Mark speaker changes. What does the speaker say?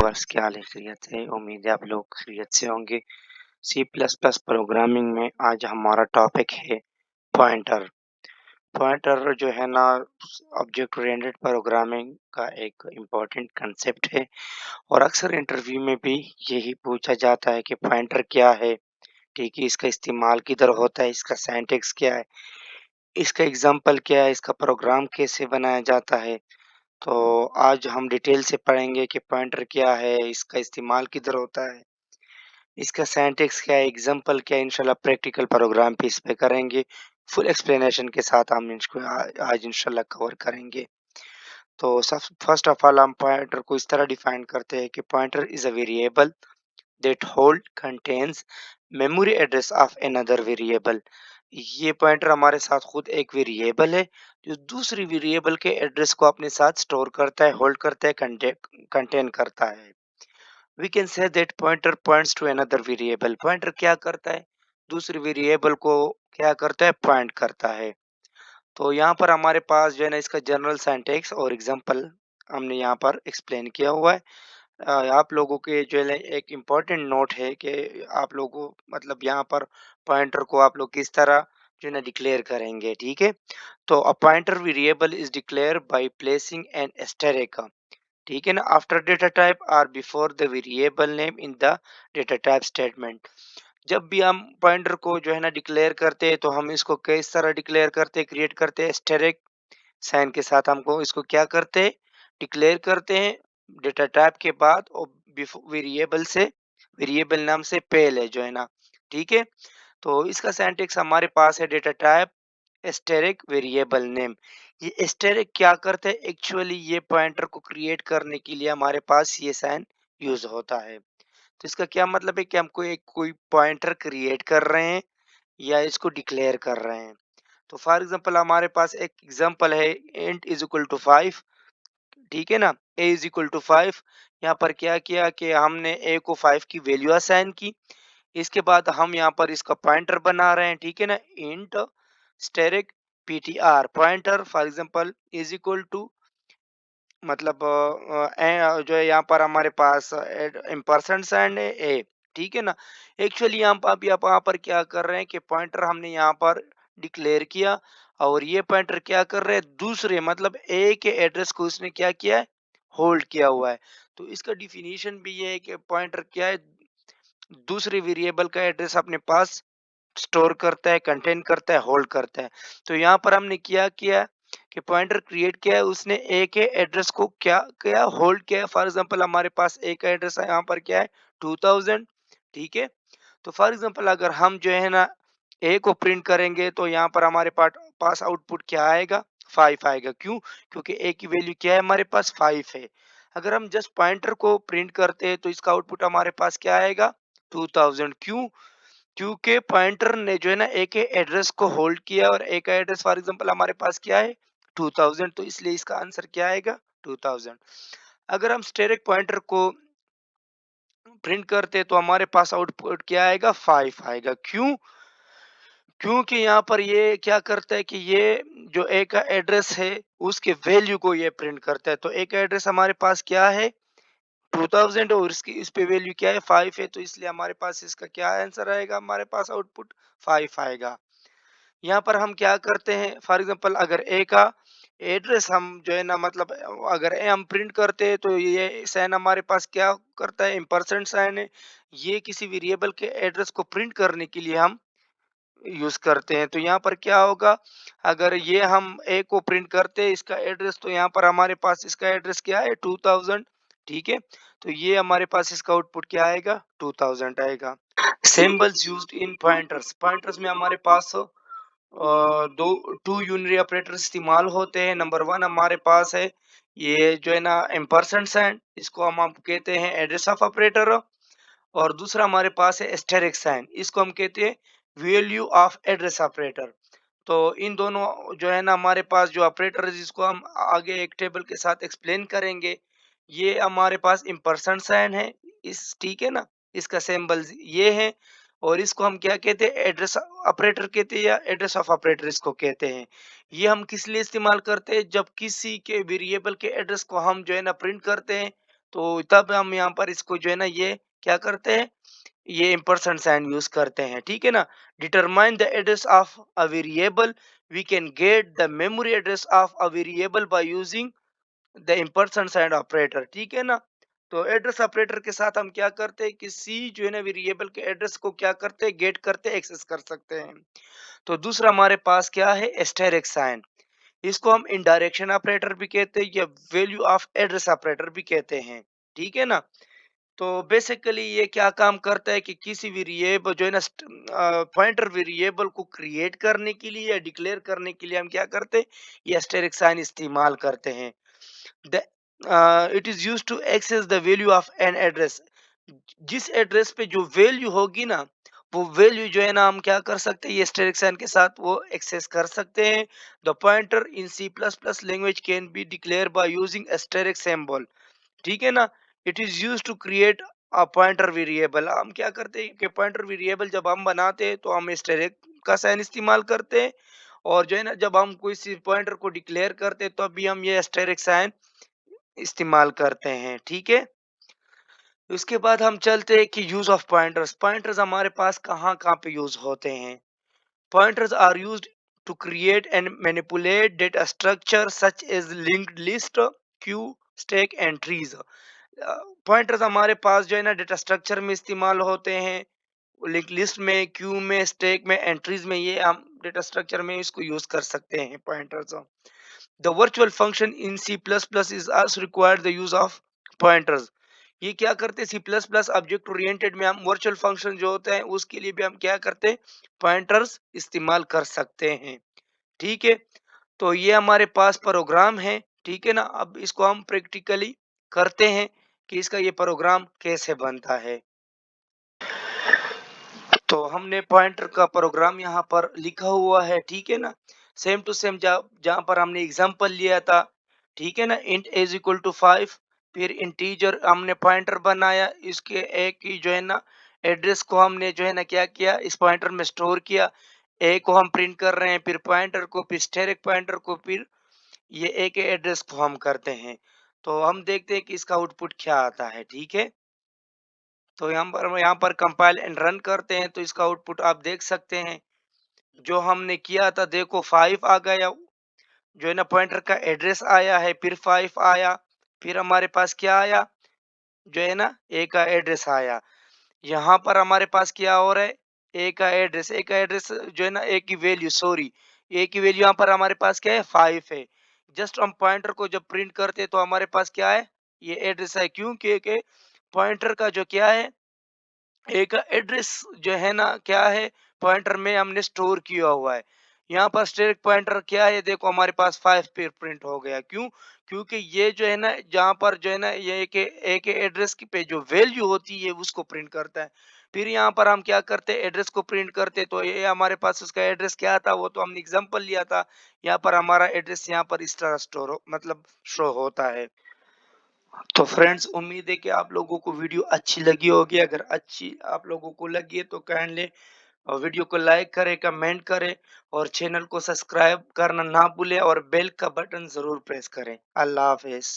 Speaker 1: Viewers, क्या हाल है? खैरियत है? उम्मीद है आप लोग खैरियत से होंगे। सी प्लस प्लस प्रोग्रामिंग में आज हमारा टॉपिक है पॉइंटर। पॉइंटर जो है ना, ऑब्जेक्ट ओरिएंटेड प्रोग्रामिंग का एक इम्पोर्टेंट कंसेप्ट है और अक्सर इंटरव्यू में भी यही पूछा जाता है कि पॉइंटर क्या है, ठीक है, इसका इस्तेमाल किधर होता है, इसका सिंटैक्स क्या है, इसका एग्जाम्पल क्या है, इसका प्रोग्राम कैसे बनाया जाता है। तो आज हम डिटेल से पढ़ेंगे कि पॉइंटर क्या है, इसका इस्तेमाल किधर होता है, इसका सिंटैक्स क्या है, एग्जांपल क्या है। इंशाल्लाह प्रैक्टिकल प्रोग्राम पे इस पे करेंगे। फुल एक्सप्लेनेशन के साथ हम इसको आज इंशाल्लाह कवर करेंगे। तो सब फर्स्ट ऑफ ऑल हम पॉइंटर को इस तरह डिफाइन करते हैं कि pointer is a variable that hold contains memory address of another variable. ये पॉइंटर हमारे साथ खुद एक वेरिएबल है जो दूसरी वेरिएबल के एड्रेस को अपने साथ स्टोर करता है, होल्ड करता है, कंटेन करता है। We can say that pointer points to another variable. Pointer क्या करता है? दूसरी वेरिएबल को क्या करता है? पॉइंट करता है। तो यहाँ पर हमारे पास जो है ना, इसका जनरल सिंटैक्स और एग्जांपल हमने यहाँ पर एक्सप्लेन किया हुआ है। आप लोगों के जो है एक इम्पोर्टेंट नोट है कि आप लोगों मतलब यहाँ पर पॉइंटर को आप लोग किस तरह जो है ना डिक्लेयर करेंगे, ठीक है। तो अ pointer variable is declare by placing an asterisk, ठीक है ना, आफ्टर डेटा टाइप और before the variable name in the data type statement. जब भी हम पॉइंटर को जो है ना डिक्लेयर करते हैं तो हम इसको किस तरह डिक्लेयर करते हैं, क्रिएट करते हैं एस्टेरिक साइन के साथ। हमको इसको क्या करते हैं? डिक्लेयर करते हैं डेटा टाइप के बाद और वेरिएबल से, वेरिएबल नाम से पहले जो है ना, ठीक है। तो इसका सिंटैक्स हमारे पास है data type asterisk variable name. ये एस्टेरिक क्या करता है? एक्चुअली ये पॉइंटर को क्रिएट करने के लिए हमारे पास ये साइन यूज होता है। तो इसका क्या मतलब है कि हम कोई पॉइंटर क्रिएट कर रहे हैं या इसको डिक्लेयर कर रहे हैं। तो फॉर एग्जांपल हमारे पास एक एग्जांपल है, इंट इज इक्वल टू 5, ठीक है ना, ए इज इक्वल टू 5। यहाँ पर क्या किया कि हमने ए को 5 की वैल्यू असाइन की। इसके बाद हम यहाँ पर इसका पॉइंटर बना रहे हैं, ठीक है ना, int asterisk PTR pointer for example is equal to मतलब जो है यहाँ पर हमारे पास एम्परसेंड एंड ए, ठीक है ना। एक्चुअली यहाँ पर क्या कर रहे हैं कि पॉइंटर हमने यहाँ पर डिक्लेयर किया और ये पॉइंटर क्या कर रहे हैं? दूसरे मतलब ए के एड्रेस को उसने क्या किया है? होल्ड किया हुआ है। तो इसका डिफिनीशन भी ये है कि पॉइंटर क्या है? दूसरे वेरिएबल का एड्रेस अपने पास स्टोर करता है, कंटेन करता है, होल्ड करता है। तो यहाँ पर हमने क्या किया कि पॉइंटर क्रिएट किया है, उसने ए के एड्रेस को क्या किया? होल्ड किया है। फॉर एग्जांपल हमारे पास ए का एड्रेस है यहाँ पर क्या है? 2000, ठीक है। तो फॉर एग्जांपल अगर हम जो है ना ए को प्रिंट करेंगे तो यहाँ पर हमारे पास आउटपुट क्या आएगा? 5 आएगा। क्यों? क्योंकि ए की वैल्यू क्या है? हमारे पास 5 है। अगर हम जस्ट पॉइंटर को प्रिंट करते हैं तो इसका आउटपुट हमारे पास क्या आएगा? 2000। क्यों? क्योंकि पॉइंटर ने जो है ना ए के एड्रेस को होल्ड किया और ए का एड्रेस फॉर एग्जांपल हमारे पास क्या है? 2000। तो इसलिए इसका आंसर क्या आएगा? 2000। अगर हम स्टेरिक पॉइंटर को प्रिंट करते तो हमारे पास आउटपुट क्या आएगा? 5 आएगा। क्यों? क्योंकि यहाँ पर ये क्या करता है कि ये जो ए का एड्रेस है उसके वैल्यू को ये प्रिंट करता है। तो ए का एड्रेस हमारे पास क्या है? 2000 और इसकी इस पे वैल्यू क्या है? 5 है। तो इसलिए हमारे पास इसका क्या आंसर आएगा? हमारे पास आउटपुट 5 आएगा। यहाँ पर हम क्या करते हैं? फॉर एग्जांपल अगर ए का एड्रेस हम जो है ना मतलब अगर ए हम प्रिंट करते हैं तो ये साइन हमारे पास क्या करता है? एम्परसेंड साइन है। ये किसी वेरिएबल के एड्रेस को प्रिंट करने के लिए हम यूज करते हैं। तो यहाँ पर क्या होगा? अगर ये हम ए को प्रिंट करते हैं इसका एड्रेस, तो यहाँ पर हमारे पास इसका एड्रेस क्या है? 2000, ठीक है। तो ये हमारे पास इसका आउटपुट क्या आएगा? 2000 आएगा। Symbols used in pointers. Pointers में हमारे पास दो टू यूनरी ऑपरेटर्स इस्तेमाल होते हैं। नंबर वन हमारे पास है ये जो है ना एम्परसेंड साइन, इसको हम कहते हैं एड्रेस ऑफ ऑपरेटर। और दूसरा हमारे पास है एस्टेरिक साइन, इसको हम कहते हैं वैल्यू ऑफ एड्रेस ऑपरेटर। तो इन दोनों जो है ना हमारे पास जो ऑपरेटर है जिसको हम आगे एक टेबल के साथ एक्सप्लेन करेंगे, ये हमारे पास इम्पर्सन साइन है इस, ठीक है ना, इसका सिंबल ये है। और इसको हम क्या कहते हैं? एड्रेस ऑपरेटर कहते हैं या एड्रेस ऑफ ऑपरेटर इसको कहते हैं। ये हम किस लिए इस्तेमाल करते हैं? जब किसी के वेरिएबल के एड्रेस को हम जो है ना प्रिंट करते हैं तो तब हम यहाँ पर इसको जो है ना ये क्या करते हैं, ये एम्परसेंड साइन यूज करते हैं, ठीक है ना। Determine the address of a variable, we can get the memory address of a variable by using the ampersand sign operator, ठीक है ना। तो एड्रेस ऑपरेटर के साथ हम क्या करते हैं, किसी जो है ना वेरिएबल के एड्रेस को क्या करते हैं, गेट करते हैं, एक्सेस कर सकते हैं। तो दूसरा हमारे पास क्या है, एस्टेरिक साइन। इसको हम इनडायरेक्शन ऑपरेटर भी कहते हैं या वैल्यू ऑफ एड्रेस ऑपरेटर भी कहते हैं, ठीक है ना। तो बेसिकली ये क्या काम करता है कि किसी वेरिएबल जो है ना पॉइंटर वेरिएबल को क्रिएट करने के लिए या डिक्लेयर करने के लिए हम क्या करते हैं, ये एस्टेरिक साइन इस्तेमाल करते हैं। The it is used to access the value of an address. जिस एड्रेस पे जो वैल्यू होगी ना, वो वैल्यू जो है ना हम क्या कर सकते हैं, ये एस्टेरिक साइन के साथ वो एक्सेस कर सकते हैं। The pointer in C plus plus language can be declare by using asterisk symbol, ठीक है ना। It is use to create a pointer variable. हम क्या करते हैं कि पॉइंटर वेरिएबल जब हम बनाते हैं तो हम एस्टेरिक का साइन इस्तेमाल करते हैं, और जो है ना जब हम कोई सी पॉइंटर को डिक्लेयर करते हैं तो भी हम ये एस्टेरिक साइन इस्तेमाल करते हैं, ठीक है। उसके बाद हम चलते हैं कि यूज ऑफ पॉइंटर्स। पॉइंटर्स हमारे पास कहाँ कहाँ पे यूज होते हैं। Pointers are used to create and manipulate data structure such as linked list, queue, stack and trees. Pointers हमारे पास जो है ना डेटा स्ट्रक्चर में इस्तेमाल होते हैं, लिंक लिस्ट में, क्यू में, स्टैक में, एंट्रीज में, ये हम डेटा स्ट्रक्चर में इसको यूज कर सकते हैं pointers. The virtual function in C plus plus is also required the use of pointers. ये क्या करते हैं, C plus plus object oriented में हम वर्चुअल फंक्शन जो होते हैं उसके लिए भी हम क्या करते हैं, पॉइंटर्स इस्तेमाल कर सकते हैं, ठीक है। तो ये हमारे पास प्रोग्राम है, ठीक है ना। अब इसको हम प्रैक्टिकली करते हैं कि इसका ये प्रोग्राम कैसे बनता है। तो हमने पॉइंटर का प्रोग्राम यहाँ पर लिखा हुआ है, ठीक है ना। सेम टू सेम जहाँ पर हमने एग्जांपल लिया था, ठीक है ना, इंट एज इक्वल टू 5। फिर इंटीजर हमने पॉइंटर बनाया, इसके एक की जो है ना एड्रेस को हमने जो है ना क्या किया, इस पॉइंटर में स्टोर किया। ए को हम प्रिंट कर रहे हैं, फिर पॉइंटर को, फिर स्टेरिक पॉइंटर को, फिर ये ए के एड्रेस को हम करते हैं। तो हम देखते हैं कि इसका आउटपुट क्या आता है, ठीक है। तो यहाँ पर कंपाइल एंड रन करते हैं तो इसका आउटपुट आप देख सकते हैं। जो हमने किया था देखो 5 आ गया, जो है ना पॉइंटर का एड्रेस आया है, फिर 5 आया, फिर हमारे पास क्या आया, जो है ना ए का एड्रेस आया। यहाँ पर हमारे पास क्या हो रहा है, ए का एड्रेस जो है ना ए की वैल्यू, सॉरी, ए की वैल्यू यहाँ पर हमारे पास क्या है, 5 है। जस्ट हम पॉइंटर को जब प्रिंट करते हैं तो हमारे पास क्या है, ये एड्रेस है, क्योंकि पॉइंटर का जो क्या है, एक एड्रेस जो है ना क्या है, पॉइंटर में हमने स्टोर किया हुआ है। यहाँ पर स्टैक पॉइंटर क्या है, देखो हमारे पास 5 पे प्रिंट हो गया, क्यों, क्योंकि ये जो है ना जहाँ पर जो है ना ये एक एड्रेस की पे जो वैल्यू होती है उसको प्रिंट करता है। फिर यहाँ पर हम क्या करते हैं, एड्रेस को प्रिंट करते, तो ये हमारे पास उसका एड्रेस क्या था, वो तो हमने एग्जांपल लिया था। यहाँ पर हमारा एड्रेस यहाँ पर इस तरह स्टोर हो मतलब शो होता है। तो फ्रेंड्स, उम्मीद है कि आप लोगों को वीडियो अच्छी लगी होगी। अगर अच्छी आप लोगों को लगी है तो काइंडली वीडियो को लाइक करें, कमेंट करें, और चैनल को सब्सक्राइब करना ना भूलें, और बेल का बटन जरूर प्रेस करें। अल्लाह हाफिज।